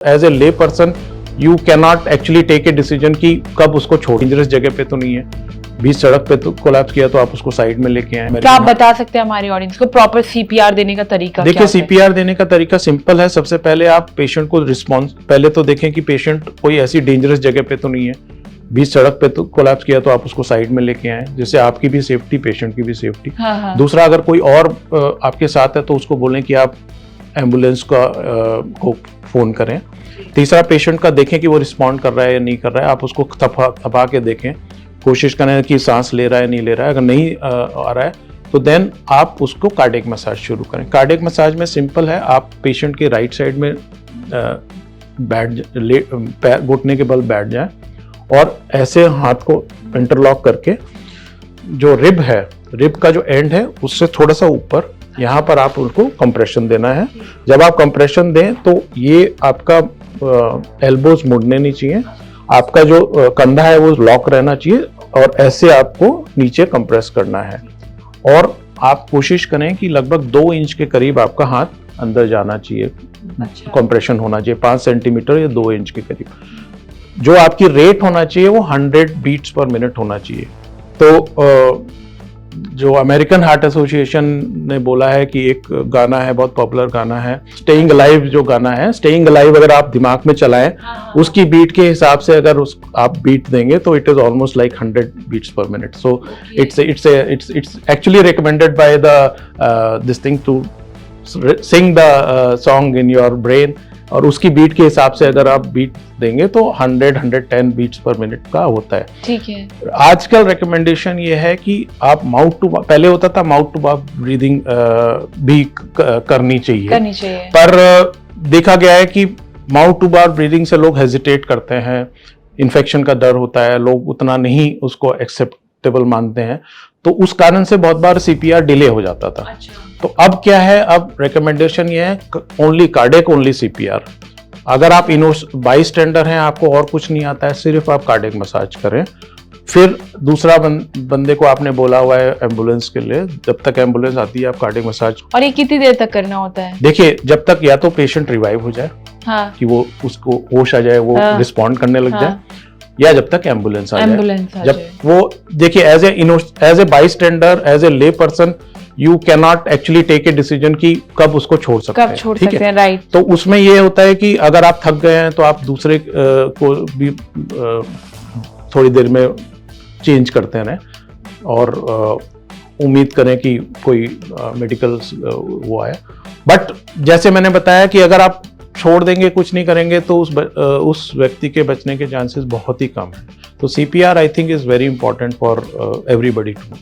As a lay person you cannot actually take a decision कि कब उसको छोड़, डेंजरस जगह पे तो नहीं है, बीच सड़क पे तो कोलैप्स किया तो आप उसको साइड में लेके आए। क्या आप बता सकते हैं हमारी ऑडियंस को प्रॉपर सीपीआर देने का तरीका? देखिए, सीपीआर देने का तरीका सिंपल है। सबसे पहले आप पेशेंट को रिस्पॉन्स पहले तो देखें कि पेशेंट कोई ऐसी डेंजरस जगह पे तो नहीं है, बीच सड़क पे तो कोलैप्स किया तो आप उसको साइड में लेके आए, जिससे आपकी भी सेफ्टी, पेशेंट की भी सेफ्टी। हाँ। दूसरा, अगर कोई और आपके साथ है तो उसको बोलें कि आप एम्बुलेंस को फोन करें। तीसरा, पेशेंट का देखें कि वो रिस्पॉन्ड कर रहा है या नहीं कर रहा है, आप उसको थपा के देखें, कोशिश करें कि सांस ले रहा है नहीं ले रहा है। अगर नहीं आ रहा है तो देन आप उसको कार्डियक मसाज शुरू करें। कार्डियक मसाज में सिंपल है, आप पेशेंट के राइट साइड में पैर घुटने के बल बैठ जाएं और ऐसे हाथ को इंटरलॉक करके जो रिब है, रिब का जो एंड है उससे थोड़ा सा ऊपर, यहाँ पर आप उनको कंप्रेशन देना है। जब आप कंप्रेशन दें तो ये आपका एल्बोज मुड़ने नहीं चाहिए, आपका जो कंधा है वो लॉक रहना चाहिए और ऐसे आपको नीचे कंप्रेस करना है। और आप कोशिश करें कि लगभग 2 इंच के करीब आपका हाथ अंदर जाना चाहिए, कंप्रेशन होना चाहिए 5 सेंटीमीटर या 2 इंच के करीब। जो आपकी रेट होना चाहिए वो 100 बीट्स पर मिनट होना चाहिए। तो जो अमेरिकन हार्ट एसोसिएशन ने बोला है कि एक गाना है, बहुत पॉपुलर गाना है, स्टेइंग अलाइव, जो गाना है स्टेइंग अलाइव, अगर आप दिमाग में चलाएं उसकी बीट के हिसाब से अगर आप बीट देंगे तो it is almost like 100 beats per minute. So it's actually recommended by the this thing to sing the song in your brain, और उसकी बीट के हिसाब से अगर आप बीट देंगे तो 100-110 बीट्स पर मिनट का होता है। ठीक है। आजकल रिकमेंडेशन ये है कि आप माउथ टू, पहले होता था माउथ टू माउथ ब्रीदिंग भी करनी चाहिए, पर देखा गया है कि माउथ टू माउथ ब्रीदिंग से लोग हेजिटेट करते हैं, इन्फेक्शन का डर होता है, लोग उतना नहीं उसको एक्सेप्टेबल मानते हैं, तो उस कारण से बहुत बार सीपीआर डिले हो जाता था। तो अब क्या है, अब रिकमेंडेशन ये है ओनली कार्डियक, ओनली सीपीआर। अगर आप बाई स्टैंडर हैं, आपको और कुछ नहीं आता है, सिर्फ आप कार्डियक मसाज करें। फिर दूसरा बंदे को आपने बोला हुआ है एम्बुलेंस के लिए, जब तक एम्बुलेंस आती है आप कार्डियक मसाज। और ये कितनी देर तक करना होता है? देखिए, जब तक या तो पेशेंट रिवाइव हो जाए, हाँ, कि वो उसको होश आ जाए, वो रिस्पॉन्ड करने लग जाए, या जब तक एम्बुलेंस आ जाए। जब वो देखिए, as a bystander, as a lay person you cannot actually take a decision कि कब उसको छोड़ सकते हैं, ठीक है, राइट। तो उसमें ये होता है कि अगर आप थक गए हैं तो आप दूसरे को भी थोड़ी देर में चेंज करते रहें और उम्मीद करें कि कोई मेडिकल वो आए। बट जैसे मैंने बताया कि अगर आप छोड़ देंगे, कुछ नहीं करेंगे, तो उस व्यक्ति के बचने के चांसेस बहुत ही कम है। तो CPR I think is very important for everybody to no.